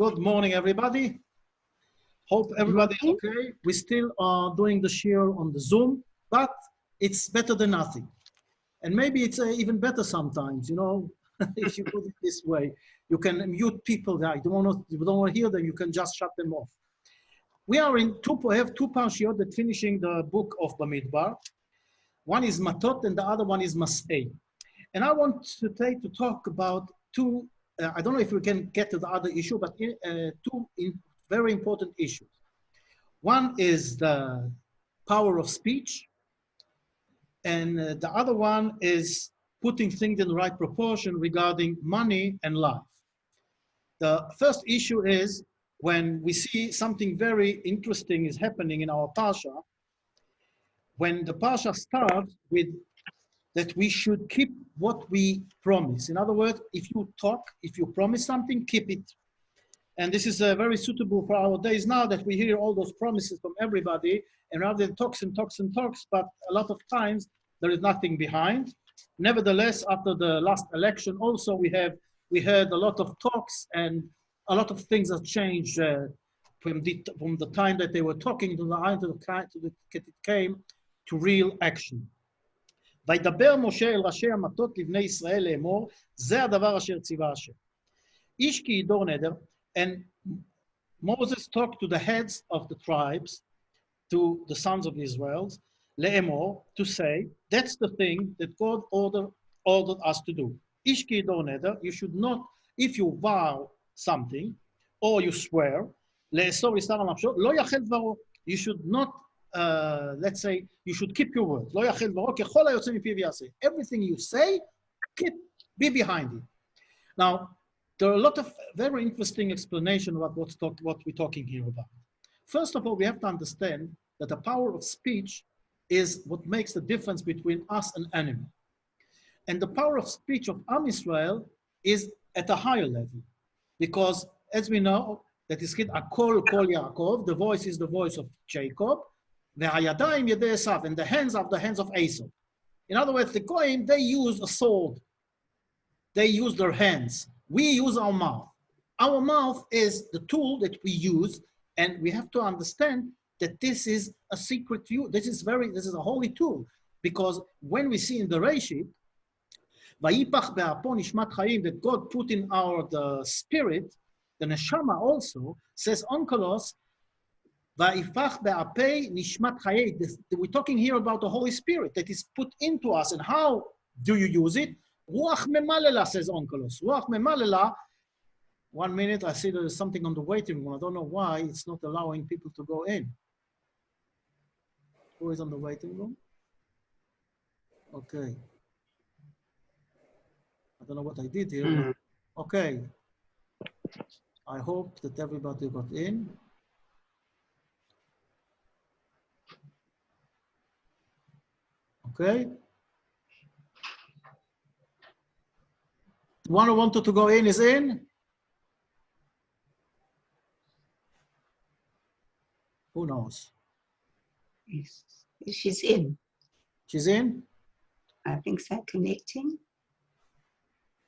Good morning, everybody. Hope everybody's okay. We still are doing the Shiur on the Zoom, but it's better than nothing. And maybe it's even better sometimes, you know, if you put it this way. You can mute people that you don't want to hear them, you can just shut them off. We are in have two parshiot that finishing the book of Bamidbar. One is Matot and the other one is Mas'ei. And I want to talk about two, I don't know if we can get to the other issue, but two very important issues. One is the power of speech, and the other one is putting things in the right proportion regarding money and life. The first issue is when we see something very interesting is happening in our Parsha, when the Parsha starts with that we should keep what we promise. In other words, if you promise something, keep it. And this is very suitable for our days now that we hear all those promises from everybody, and rather than talks, but a lot of times there is nothing behind. Nevertheless, after the last election also we heard a lot of talks, and a lot of things have changed from the time that they were talking to the time it came to real action. וידבר משה אל ראשי המטות לבני ישראל לאמור, זה הדבר אשר ציווה השם. איש כי ידור נדר, and Moses talked to the heads of the tribes, to the sons of Israel, לאמור, to say, that's the thing that God ordered us to do. איש כי ידור נדר, you should not, if you vow something, or you swear, לאסור יסר על נפשו, לא יחל דברו, you should not, let's say, you should keep your word. לא יחל דברו, ככל היוצא מפיו יעשה. Everything you say, be behind it. Now, there are a lot of very interesting explanation about what we're talking here about. First of all, we have to understand that the power of speech is what makes the difference between us and animal. And the power of speech of Am Israel is at a higher level. Because as we know, that is Akol Kol Yaakov, the voice is the voice of Jacob, והידיים ידי עשיו, and the hands are the hands of Esau. In other words, the Goyim, they use a sword. They use their hands. We use our mouth. Our mouth is the tool that we use, and we have to understand that this is a secret view. This is a holy tool, because when we see in the Reshit, Vayipach be'apo nishmat chayim, that God put in the spirit, the neshama also says onkelos, Vayipach be'apei nishmat chayim. We're talking here about the Holy Spirit that is put into us, and how do you use it? Ruach memalela, says onkelos. Ruach memalela. 1 minute, I see there is something on the waiting room. I don't know why it's not allowing people to go in. Who is on the waiting room? Okay. I don't know what I did here. Okay. I hope that everybody got in. Okay. One who wanted to go in is in. Who knows? Yes. She's in. She's in? I think so, connecting.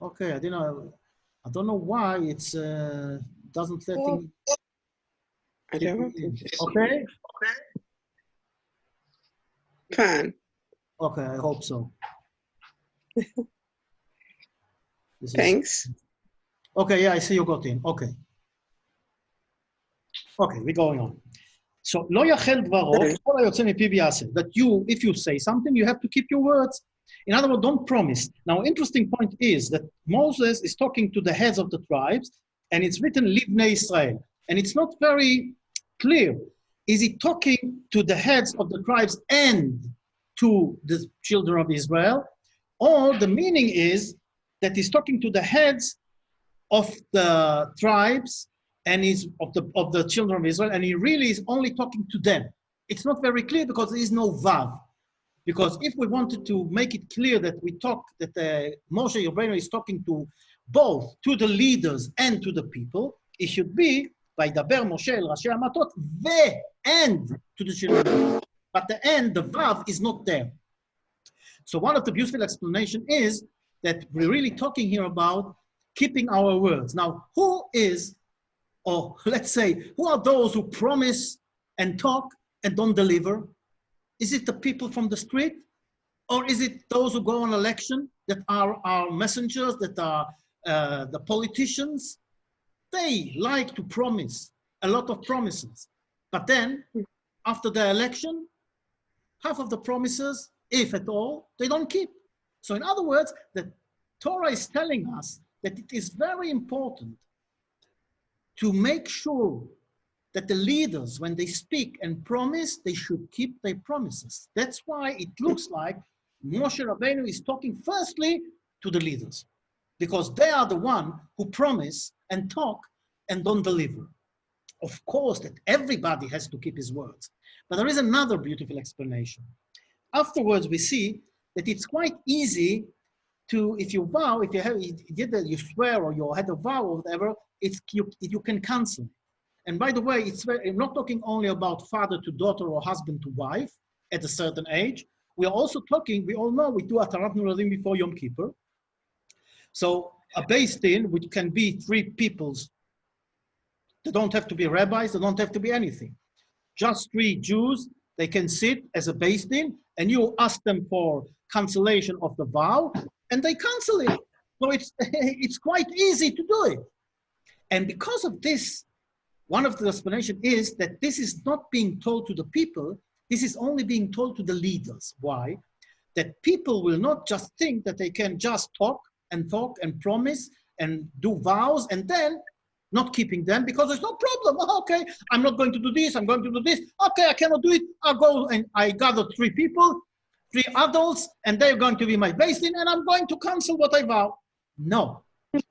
Okay, I don't know why it's doesn't let me. I don't. Okay. Fine. Okay, I hope so. Thanks. Okay, yeah, I see you got in. Okay. Okay, we're going on. So, לא יחל דברו, כל היוצא מפיו יעשה. That you, if you say something, you have to keep your words. In other words, don't promise. Now, interesting point is that Moses is talking to the heads of the tribes, and it's written Livnei Israel. And it's not very clear. Is he talking to the heads of the tribes and to the children of Israel? Or the meaning is that he's talking to the heads of the tribes and is of the children of Israel, and he really is only talking to them. It's not very clear because there is no vav. Because if we wanted to make it clear that Moshe Rabbeinu is talking to both, to the leaders and to the people, it should be וידבר משה אל ראשי המטות and to the children. But the end, the vav, is not there. So one of the beautiful explanation is that we're really talking here about keeping our words. Now, who is Or let's say, who are those who promise and talk and don't deliver? Is it the people from the street? Or is it those who go on election that are our messengers, that are the politicians? They like to promise a lot of promises. But then, after the election, half of the promises, if at all, they don't keep. So in other words, the Torah is telling us that it is very important to make sure that the leaders, when they speak and promise, they should keep their promises. That's why it looks like Moshe Rabbeinu is talking firstly to the leaders, because they are the one who promise and talk and don't deliver. Of course, that everybody has to keep his words. But there is another beautiful explanation. Afterwards, we see that it's quite easy to, if you vow, if you swear or you had a vow or whatever, you can cancel. And by the way, I'm not talking only about father to daughter or husband to wife at a certain age. We are also talking, we all know we do Atarat Nuradim before Yom Kippur. So a Beis Din, which can be three peoples, they don't have to be rabbis, they don't have to be anything. Just three Jews, they can sit as a Beis Din, and you ask them for cancellation of the vow, and they cancel it. So it's quite easy to do it. And because of this, one of the explanations is that this is not being told to the people, this is only being told to the leaders. Why? That people will not just think that they can just talk and promise and do vows and then not keeping them because there's no problem. Oh, okay, I'm not going to do this, I'm going to do this. Okay, I cannot do it. I'll go and I gather three people, three adults, and they're going to be my Beis Din, and I'm going to cancel what I vow. No.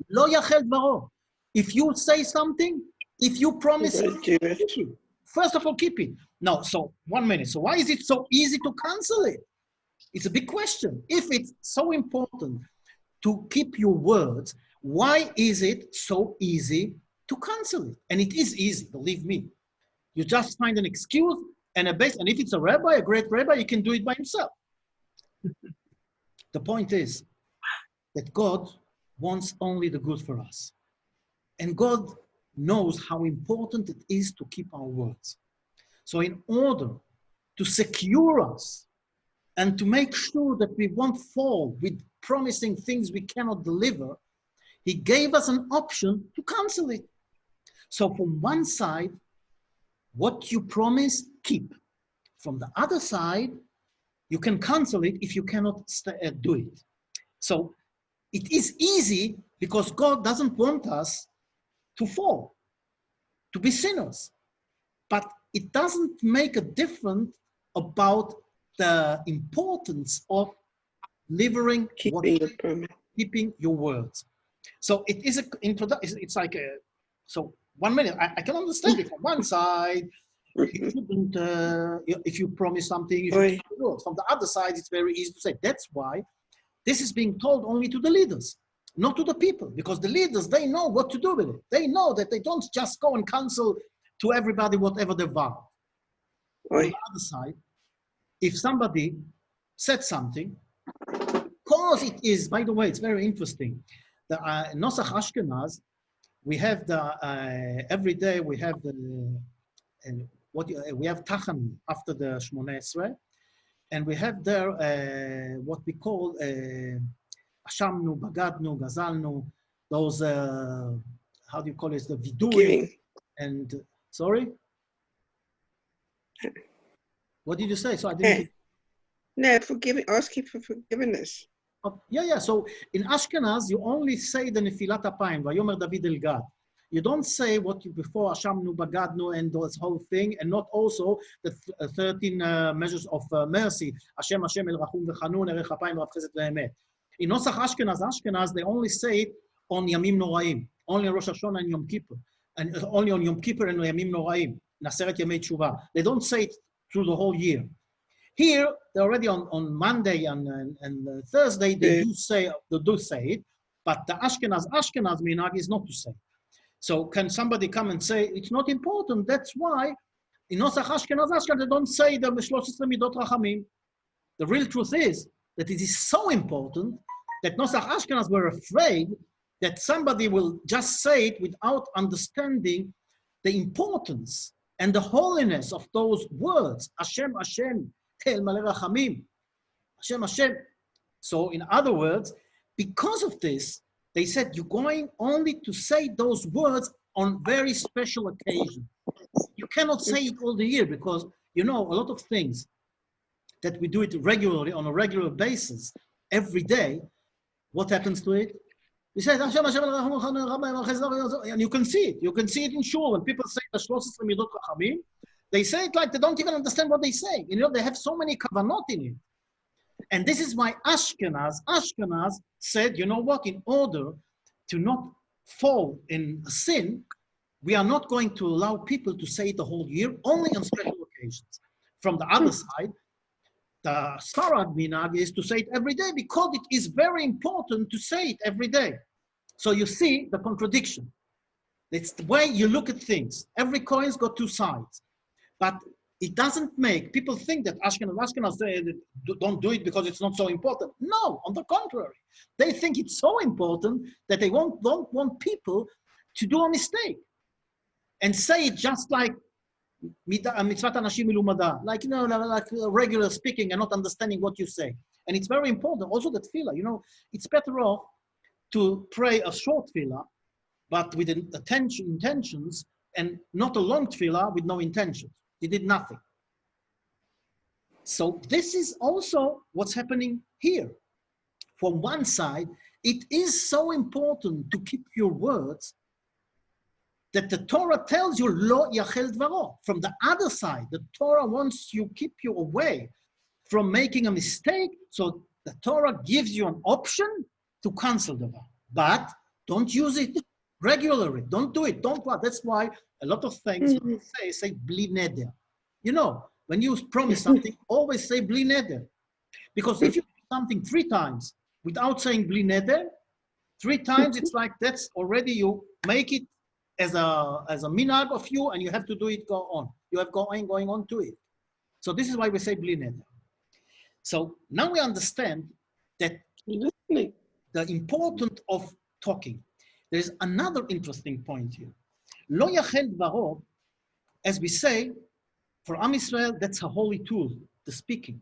Lo yachel dvaro. If you say something, if you promise something, keep it. First of all, keep it. No, so 1 minute. So why is it so easy to cancel it? It's a big question. If it's so important to keep your words, why is it so easy to cancel it? And it is easy, believe me. You just find an excuse and a base, and if it's a rabbi, a great rabbi, he can do it by himself. The point is that God wants only the good for us. And God knows how important it is to keep our words. So in order to secure us and to make sure that we won't fall with promising things we cannot deliver, he gave us an option to cancel it. So from one side, what you promise, keep. From the other side, you can cancel it if you cannot do it. So it is easy because God doesn't want us to fall, to be sinners. But it doesn't make a difference about the importance of delivering, keeping your words. So it is it's like a, so 1 minute, I can understand it. From one side, you shouldn't, if you promise something, you should do it. From the other side, it's very easy to say. That's why this is being told only to the leaders, not to the people, because the leaders, they know what to do with it. They know that they don't just go and cancel to everybody whatever they vow. On the other side, if somebody said something, because it is, by the way, it's very interesting. The Nosach Ashkenaz, we have the, every day we have the, we have Tachan after the Shmoneh Esrei, and we have there what we call Ashamnu, Bagadnu, Gazalnu, those, how do you call it, the Vidui, and, sorry? What did you say? So I didn't... No, asking for forgiveness. Yeah. So in Ashkenaz, you only say the Nefilat Apayim, Vayomer David El Gad. You don't say what you before Ashamnu, Bagadnu, and this whole thing, and not also the 13 measures of mercy. Hashem, Hashem, El Rachum V'Chanun, Erech Apayim, Rav Chesed Ve'emet. In Nosach Ashkenaz, they only say it on Yamim Noraim, only Rosh Hashanah and Yom Kippur, and only on Yom Kippur and Yamim Noraim, Naseret Yemei Tshuva. They don't say it through the whole year. Here, they're already on Monday and Thursday, they do say it, but the Ashkenaz minhag is not to say. So can somebody come and say, it's not important, that's why in Nosach Ashkenaz, they don't say the 13 Midot Rachamim. The real truth is that it is so important that Nosach Ashkenaz were afraid that somebody will just say it without understanding the importance and the holiness of those words, Hashem, Hashem, Tel Malei Rachamim, Hashem, Hashem. So in other words, because of this, they said you're going only to say those words on very special occasions. You cannot say it all the year because, you know, a lot of things that we do it regularly on a regular basis, every day, what happens to it? We say, Hashem, Hashem, and you can see it. You can see it in shul. When people say the 13 Midot Chachamim, they say it like they don't even understand what they say. You know, they have so many kavanot in it. And this is why Ashkenaz said, you know what, in order to not fall in sin, we are not going to allow people to say it the whole year, only on special occasions. From the other side, the Sfarad minhag is to say it every day because it is very important to say it every day. So you see the contradiction. It's the way you look at things. Every coin's got two sides. But it doesn't make people think that Ashkenaz say don't do it because it's not so important. No, on the contrary. They think it's so important that they don't want people to do a mistake and say it just like mitzvat anashim milumada, like, you know, like regular speaking and not understanding what you say. And it's very important. Also the tefillah, you know, it's better off to pray a short tefillah, but with intentions, and not a long tefillah with no intentions. He did nothing. So this is also what's happening here. From one side, it is so important to keep your words that the Torah tells you, lo yachel dvaro. From the other side, the Torah wants you, keep you away from making a mistake. So the Torah gives you an option to cancel the vow. But don't use it regularly. Don't do it. Don't what? That's why a lot of things say bli neder. You know, when you promise something, always say bli neder. Because if you do something 3 times without saying bli neder, 3 times it's like that's already you make it as a minhag of you, and you have to do it, go on. You have going on to it. So this is why we say bli neder. So now we understand that the importance of talking. There is another interesting point here. Lo yachel dvaro, as we say, for Am Yisrael, that's a holy tool, the speaking,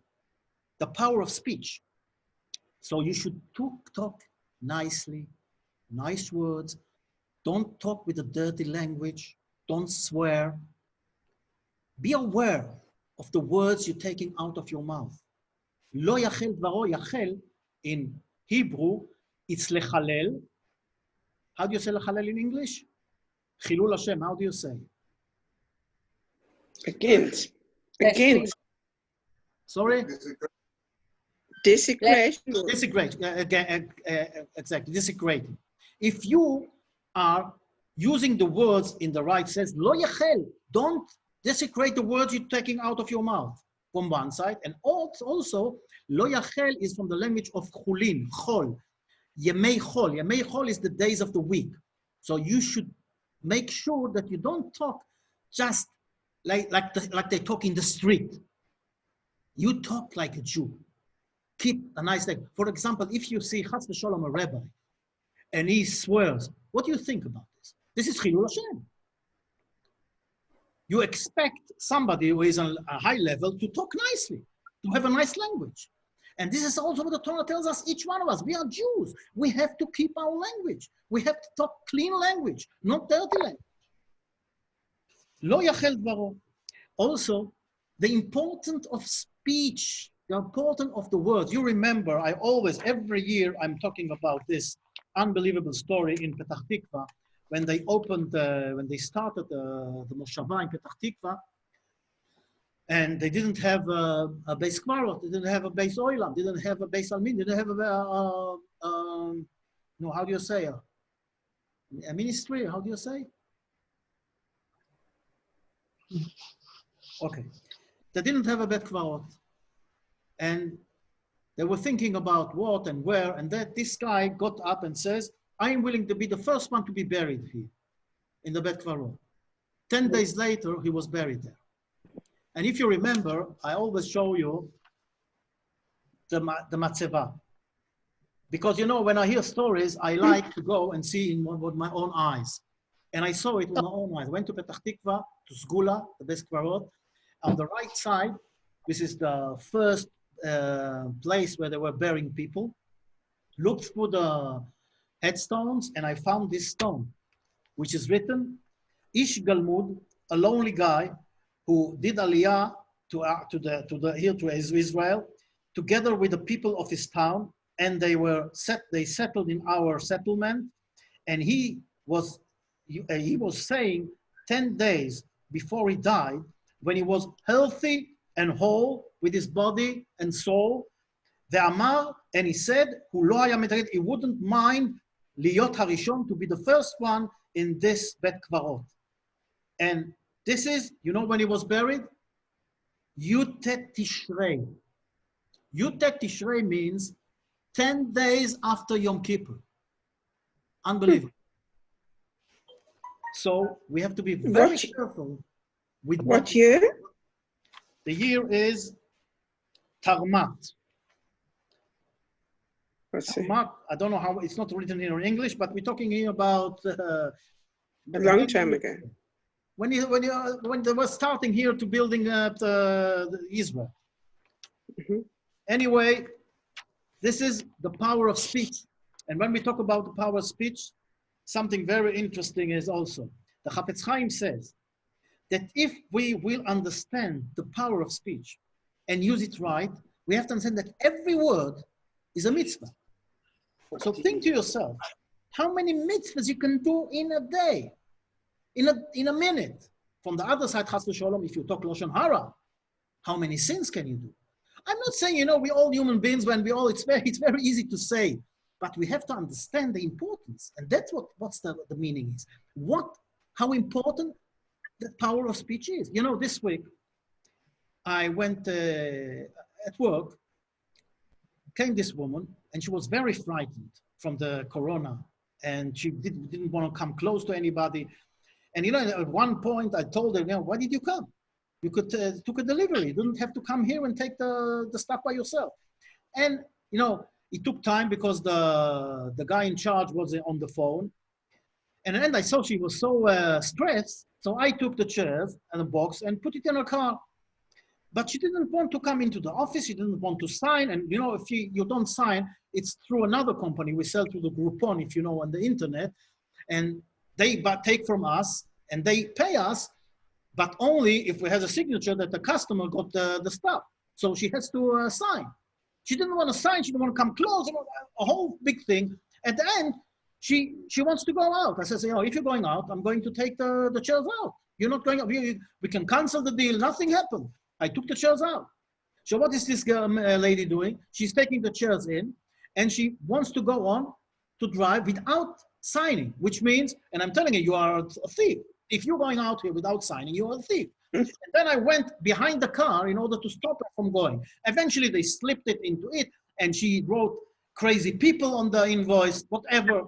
the power of speech. So you should talk nicely, nice words. Don't talk with a dirty language. Don't swear. Be aware of the words you're taking out of your mouth. Lo yachel dvaro, yachel in Hebrew, it's lechalel. How do you say lechalel in English? Chilul Hashem, how do you say? Against. Sorry? Desecration. Desecrate. Exactly, desecrating. If you are using the words in the right sense, lo yachel, don't desecrate the words you're taking out of your mouth, from one side. And also, lo yachel is from the language of chulin, chol. Yemei chol. Yemei chol is the days of the week. So you should make sure that you don't talk just like they talk in the street. You talk like a Jew. Keep a nice thing. For example, if you see Chas v'Sholom, a rabbi, and he swears, what do you think about this? This is Chilul Hashem. You expect somebody who is on a high level to talk nicely, to have a nice language. And this is also what the Torah tells us, each one of us. We are Jews. We have to keep our language. We have to talk clean language, not dirty language. Lo yachel dvaro. Also, the importance of speech, the importance of the words. You remember, every year, I'm talking about this unbelievable story in Petach Tikva, when they started the Moshava in Petach Tikva, and they didn't have a base kvarot, they didn't have a base oilam, they didn't have a base almin, they didn't have how do you say, a ministry, how do you say? Okay, they didn't have a bet kvarot, and they were thinking about what and where, and that this guy got up and says, I am willing to be the first one to be buried here in the bet kvarot. 10 days later, he was buried there. And if you remember, I always show you the matzeva. Because, you know, when I hear stories, I like to go and see with my own eyes. And I saw it with my own eyes. I went to Petach Tikva, to Sgula, the best Kvarot. On the right side, this is the first place where they were burying people. Looked through the headstones, and I found this stone, which is written, Ish Galmud, a lonely guy who did Aliyah here to Israel, together with the people of his town, and they settled in our settlement, and he was saying 10 days before he died, when he was healthy and whole with his body and soul, ואמר, and he said, הוא לא היה מתנגד, he wouldn't mind להיות הראשון, to be the first one in this בית קברות. And this is, you know when he was buried? Yud Tishrei. Yud Tishrei means 10 days after Yom Kippur. Unbelievable. So we have to be very careful with what year? The year is Tarmat. Tarmat, I don't know how, it's not written here in English, but we're talking here about A long time ago. When they were starting here to building Israel. Mm-hmm. Anyway, this is the power of speech. And when we talk about the power of speech, something very interesting is also, the Chafetz Chaim says that if we will understand the power of speech and use it right, we have to understand that every word is a mitzvah. So think to yourself, how many mitzvahs you can do in a day, in a minute. From the other side, Chas v'Sholom, if you talk Lashon Hara, how many sins can you do? I'm not saying, you know, we're all human beings when we all, it's very easy to say, but we have to understand the importance. And that's what's the meaning is. How important the power of speech is. You know, this week, I went at work, came this woman, and she was very frightened from the corona, and she didn't want to come close to anybody. And you know, at one point I told her, you know, why did you come? You could took a delivery. You didn't have to come here and take the stuff by yourself. And you know, it took time because the guy in charge was on the phone. And then I saw she was so stressed, so I took the chairs and the box and put it in her car. But she didn't want to come into the office. She didn't want to sign. And you know, if you don't sign, it's through another company. We sell through the Groupon, if you know, on the internet. And they take from us and they pay us, but only if we have a signature that the customer got the stuff. So she has to sign. She didn't want to sign. She didn't want to come close. A whole big thing. At the end, she wants to go out. I said, you know, if you're going out, I'm going to take the chairs out. You're not going out. We can cancel the deal. Nothing happened. I took the chairs out. So what is this lady doing? She's taking the chairs in, and she wants to go on to drive without signing, which means, and I'm telling you, you are a thief. If you're going out here without signing, you are a thief. And then I went behind the car in order to stop her from going. Eventually, they slipped it into it, and she wrote crazy people on the invoice, whatever.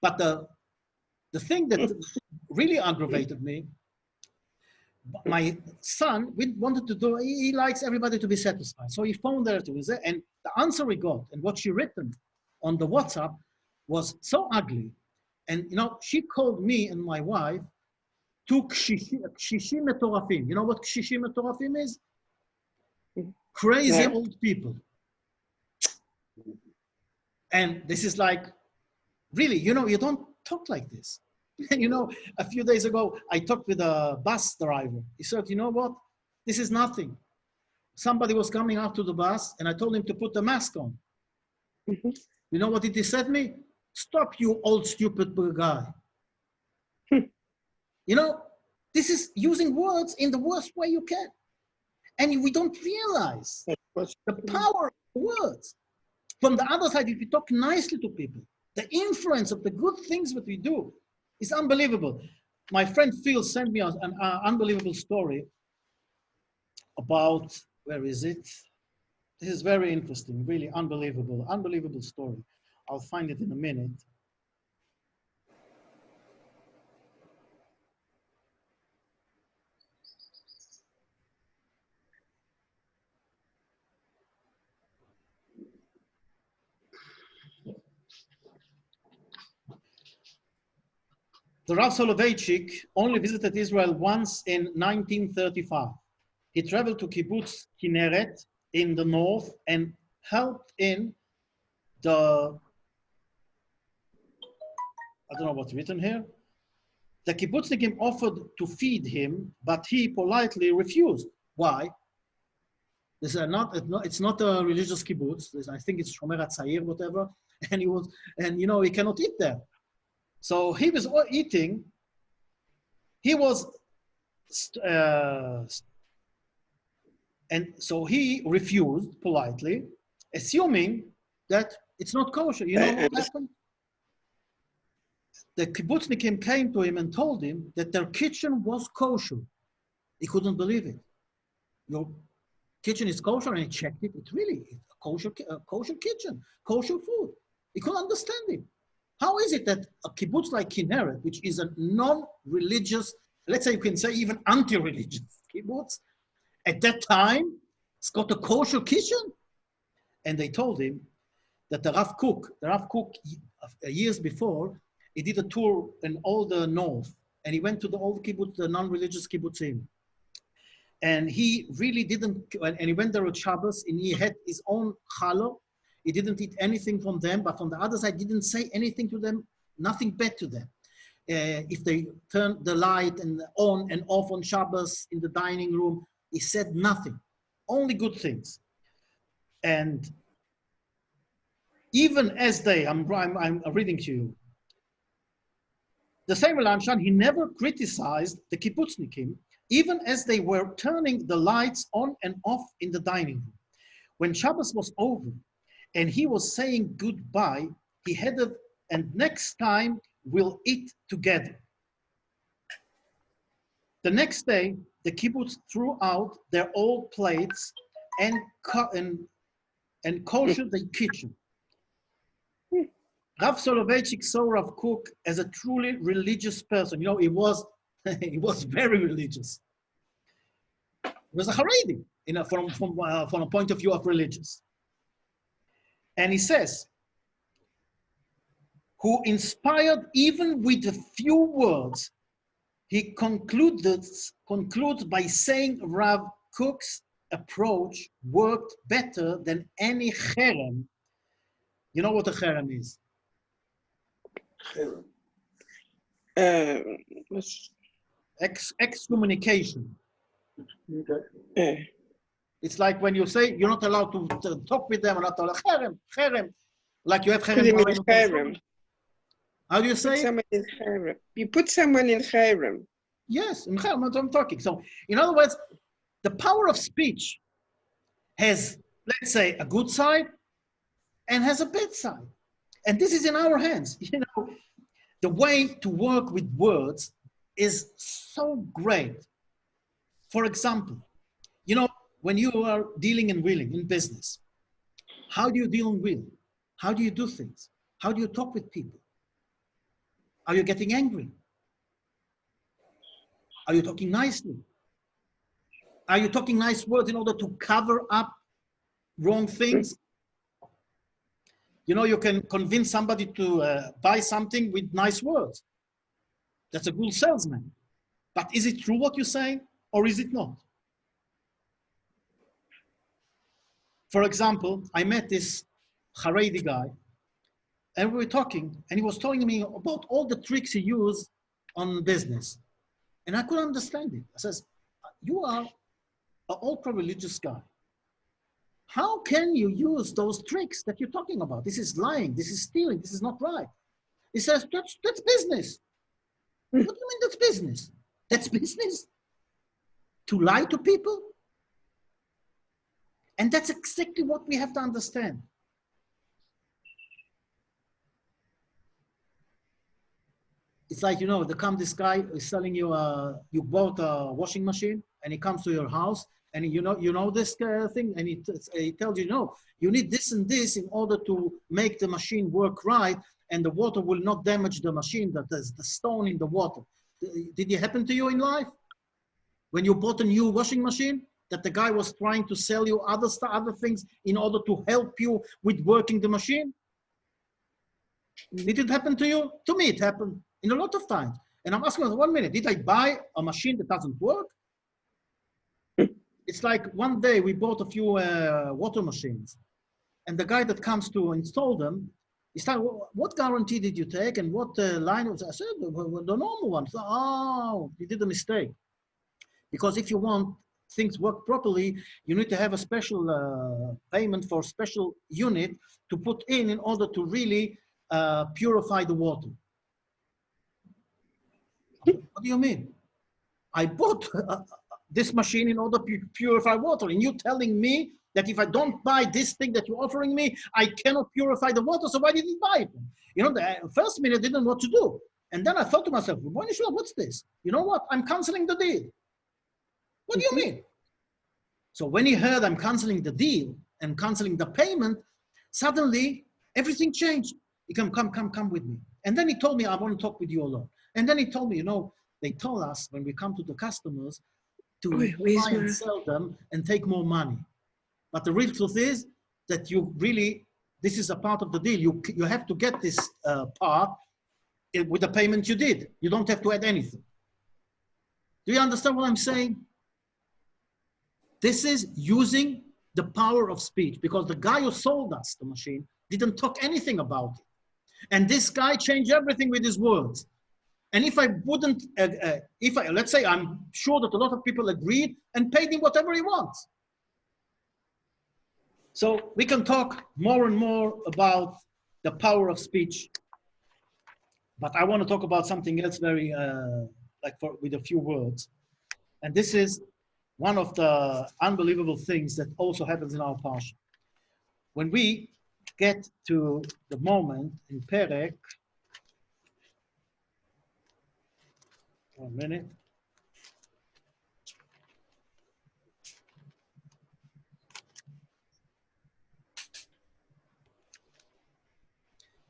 But the thing that really aggravated me, my son, we wanted to do, he likes everybody to be satisfied. So he phoned her to visit, and the answer we got and what she written on the WhatsApp was so ugly. And you know, she called me and my wife two kshishim metorafim. You know what kshishim metorafim is? Crazy old people. And this is like, really, you know, you don't talk like this. You know, a few days ago, I talked with a bus driver. He said, you know what? This is nothing. Somebody was coming out to the bus, and I told him to put the mask on. Mm-hmm. You know what he said to me? Stop, you old stupid guy. You know, this is using words in the worst way you can. And we don't realize the power of words. From the other side, if you talk nicely to people, the influence of the good things that we do is unbelievable. My friend Phil sent me an unbelievable story about, where is it? This is very interesting, really unbelievable story. I'll find it in a minute. The Rav Soloveitchik only visited Israel once in 1935. He traveled to Kibbutz Kinneret in the north and helped in the, I don't know what's written here. The kibbutznikim offered to feed him, but he politely refused. Why? This is it's not a religious kibbutz. I think it's Shomer HaTzair, whatever. And he cannot eat there. So he was eating. He was, and so he refused politely, assuming that it's not kosher. You know what happened? The kibbutznikim came to him and told him that their kitchen was kosher. He couldn't believe it. Your kitchen is kosher, and he checked it. It's really a kosher kitchen, kosher food. He couldn't understand it. How is it that a kibbutz like Kinneret, which is a non-religious, let's say you can say even anti-religious kibbutz, at that time, it's got a kosher kitchen? And they told him that the Rav Kook years before, he did a tour in all the north, and he went to the old kibbutz, the non-religious kibbutzim. And he really didn't, and he went there at Shabbos, and he had his own challah. He didn't eat anything from them, but from the other side, didn't say anything to them, nothing bad to them. If they turned the light on and off on Shabbos in the dining room, he said nothing, only good things. And even as I'm reading to you, the same Lanshan, he never criticized the kibbutznikim, even as they were turning the lights on and off in the dining room. When Shabbos was over and he was saying goodbye, he added, and next time we'll eat together. The next day, the kibbutz threw out their old plates and koshered the kitchen. Rav Soloveitchik saw Rav Kook as a truly religious person. You know, he was very religious. He was a Haredi, from a point of view of religious. And he says, who inspired even with a few words, he concludes by saying Rav Kook's approach worked better than any cherem. You know what a cherem is? Excommunication. It's like when you say you're not allowed to talk with them, or not allowed cherem, like you have cherem. How do you say? You put someone in cherem. Yes, in cherem, that's what I'm talking. So, in other words, the power of speech has, let's say, a good side and has a bad side. And this is in our hands. You know, the way to work with words is so great. For example, you know, when you are dealing and willing in business, how do you deal and will? How do you do things? How do you talk with people? Are you getting angry? Are you talking nicely? Are you talking nice words in order to cover up wrong things? You know, you can convince somebody to buy something with nice words. That's a good salesman. But is it true what you're saying, or is it not? For example, I met this Haredi guy, and we were talking, and he was telling me about all the tricks he used on business. And I couldn't understand it. I says, you are an ultra-religious guy. How can you use those tricks that you're talking about? This is lying, this is stealing, this is not right. He says, that's business. What do you mean that's business? That's business? To lie to people? And that's exactly what we have to understand. It's like, you know, this guy is selling you you bought a washing machine, and he comes to your house, and you know this thing, and he tells you, no, you need this and this in order to make the machine work right, and the water will not damage the machine, that there's the stone in the water. Did it happen to you in life? When you bought a new washing machine, that the guy was trying to sell you other things in order to help you with working the machine? Did it happen to you? To me, it happened in a lot of times. And I'm asking, 1 minute, did I buy a machine that doesn't work? It's like one day we bought a few water machines, and the guy that comes to install them, he started, what guarantee did you take and what line was? I said, the normal one. So, oh, you did a mistake. Because if you want things work properly, you need to have a special payment for special unit to put in order to really purify the water. What do you mean? I bought this machine in order to purify water, and you telling me that if I don't buy this thing that you're offering me, I cannot purify the water, so why did you buy it? You know, the first minute I didn't know what to do. And then I thought to myself, what's this? You know what? I'm canceling the deal. What do you mean? So when he heard I'm canceling the deal and canceling the payment, suddenly everything changed. He come with me. And then he told me, I want to talk with you alone. And then he told me, you know, they told us when we come to the customers to try and sell them and take more money. But the real truth is that you really, this is a part of the deal. You have to get this part with the payment you did. You don't have to add anything. Do you understand what I'm saying? This is using the power of speech, because the guy who sold us the machine didn't talk anything about it. And this guy changed everything with his words. And if I wouldn't, let's say I'm sure that a lot of people agreed and paid him whatever he wants. So we can talk more and more about the power of speech, but I want to talk about something else very, with a few words. And this is one of the unbelievable things that also happens in our parsha. When we get to the moment in Perek, 1 minute.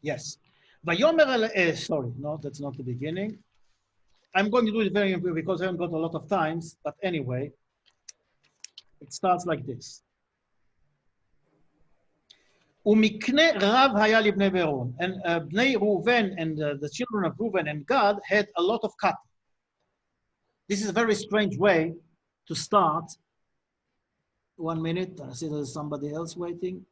Yes. Sorry, no, that's not the beginning. I'm going to do it very quickly because I haven't got a lot of times, but anyway, it starts like this. ומקנה רב היה לבני ואהרון. And בני Reuven and the children of Reuven and Gad had a lot of cattle. This is a very strange way to start. 1 minute, I see there's somebody else waiting.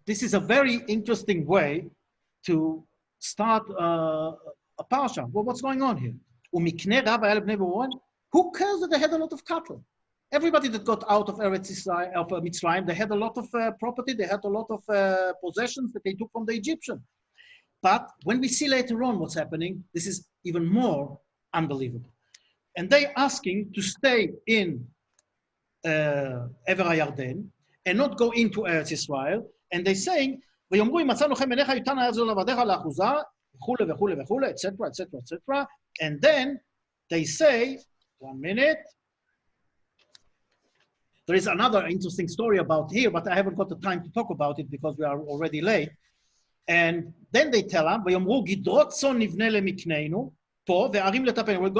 This is a very interesting way to start a parsha. Well, what's going on here? Who cares that they had a lot of cattle? Everybody that got out of Mitzrayim, they had a lot of property, they had a lot of possessions that they took from the Egyptian. But when we see later on what's happening, this is even more unbelievable. And they're asking to stay in Ever HaYarden and not go into Eretz Israel. And they're saying, etc., etc., etc. And then they say, 1 minute. There is another interesting story about here, but I haven't got the time to talk about it because we are already late. And then they tell them, we're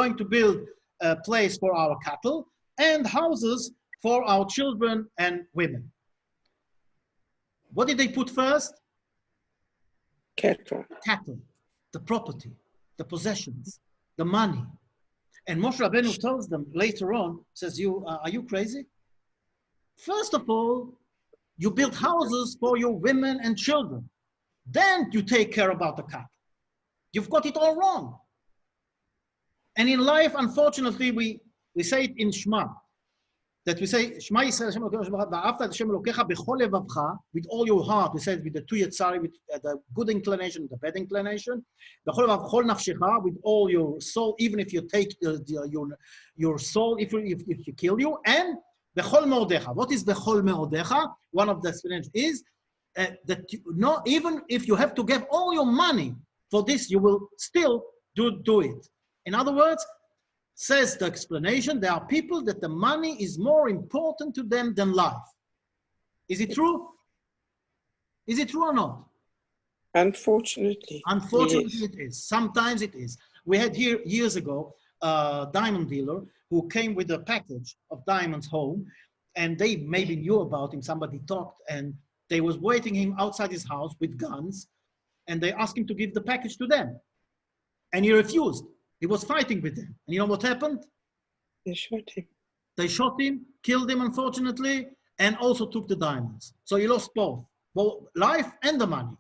going to build a place for our cattle and houses for our children and women. What did they put first? Cattle. Cattle, the property, the possessions, the money. And Moshe Rabbeinu tells them later on, says, are you crazy? First of all, you build houses for your women and children. Then you take care about the cattle. You've got it all wrong. And in life, unfortunately, we say it in Shema, that we say, Shema Yisrael, Hashem Elokeinu, V'ahavta Hashem Elokecha b'chol levavcha, with all your heart. We say it with the two yetzari, with the good inclination, the bad inclination. B'chol levavcha, b'chol nafshecha, with all your soul, even if you take your soul, if you kill you. And b'chol me'odecha. What is b'chol me'odecha? One of the explanations is that even if you have to give all your money for this, you will still do it. In other words, says the explanation, there are people that the money is more important to them than life. Is it true? Is it true or not? Unfortunately. Unfortunately, yes. It is. Sometimes it is. We had here years ago a diamond dealer who came with a package of diamonds home, and they maybe knew about him. Somebody talked, and they was waiting him outside his house with guns, and they asked him to give the package to them, and he refused. He was fighting with them, and you know what happened? They shot him. They shot him, killed him, unfortunately, and also took the diamonds. So he lost both life and the money.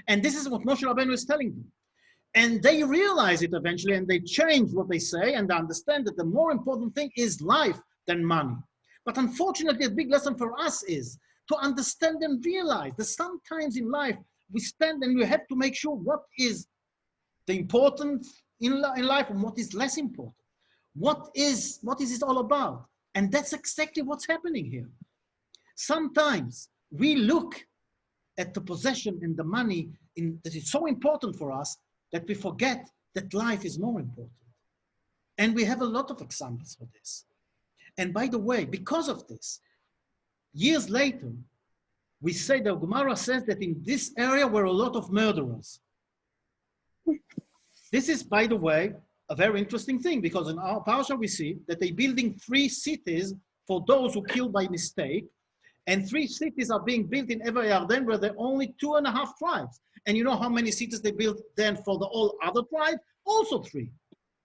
And this is what Moshe Rabbeinu is telling them. And they realize it eventually, and they change what they say, and they understand that the more important thing is life than money. But unfortunately, a big lesson for us is to understand and realize that sometimes in life, we stand and we have to make sure what is the important in life and what is less important. What is it all about? And that's exactly what's happening here. Sometimes we look at the possession and the money that is so important for us that we forget that life is more important. And we have a lot of examples for this. And by the way, because of this, years later, we say the Gemara says that in this area were a lot of murderers. This is, by the way, a very interesting thing, because in our parsha we see that they're building 3 cities for those who killed by mistake, and 3 cities are being built in Ever Yarden where there are only 2.5 tribes. And you know how many cities they built then for the all other tribes? Also 3.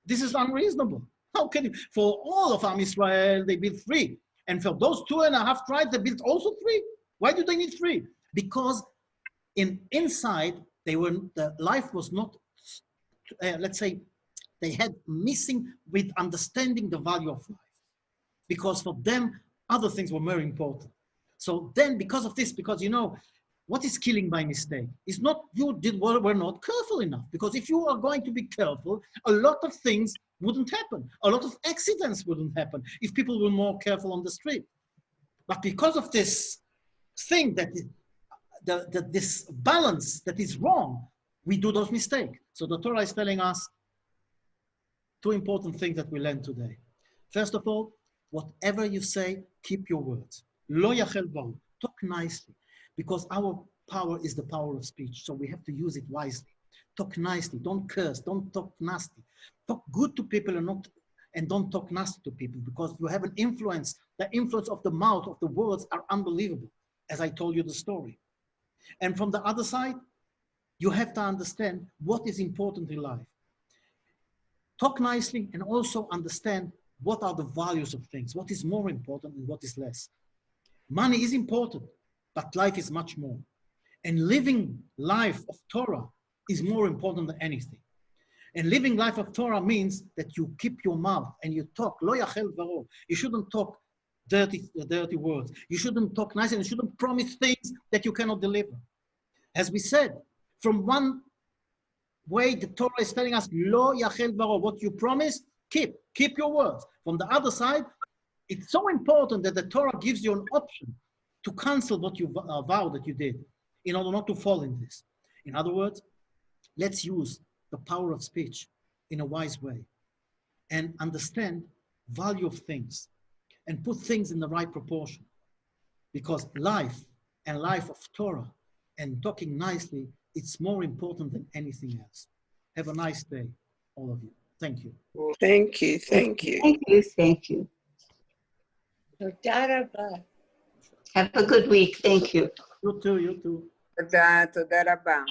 This is unreasonable. How can you? For all of Am Israel, they built 3. And for those 2.5 tribes, they built also 3. Why do they need 3? Because inside, the life was not, let's say, they had missing with understanding the value of life. Because for them, other things were more important. So then because of this, because you know, what is killing by mistake? It's not you were not careful enough. Because if you are going to be careful, a lot of things wouldn't happen. A lot of accidents wouldn't happen if people were more careful on the street. But because of this thing that this balance that is wrong, we do those mistakes. So the Torah is telling us 2 important things that we learned today. First of all, whatever you say, keep your words. Lo yachel varo. Talk nicely, because our power is the power of speech. So we have to use it wisely. Talk nicely. Don't curse. Don't talk nasty. Talk good to people and don't talk nasty to people, because you have an influence. The influence of the mouth, of the words are unbelievable, as I told you the story. And from the other side, you have to understand what is important in life. Talk nicely and also understand what are the values of things, what is more important and what is less. Money is important, but life is much more. And living life of Torah is more important than anything. And living life of Torah means that you keep your mouth and you talk. Lo yachel varo. You shouldn't talk dirty words. You shouldn't talk nice, and you shouldn't promise things that you cannot deliver. As we said, from one way, the Torah is telling us, Lo yachel varo, what you promise, keep your words. From the other side, it's so important that the Torah gives you an option to cancel what you vowed that you did in order not to fall in this. In other words, let's use the power of speech in a wise way and understand value of things and put things in the right proportion, because life and life of Torah and talking nicely, it's more important than anything else. Have a nice day, all of you. Thank you. Thank you. Thank you. Thank you. Thank you. תודה רבה. Have a good week. Thank you. You too, you too. תודה רבה.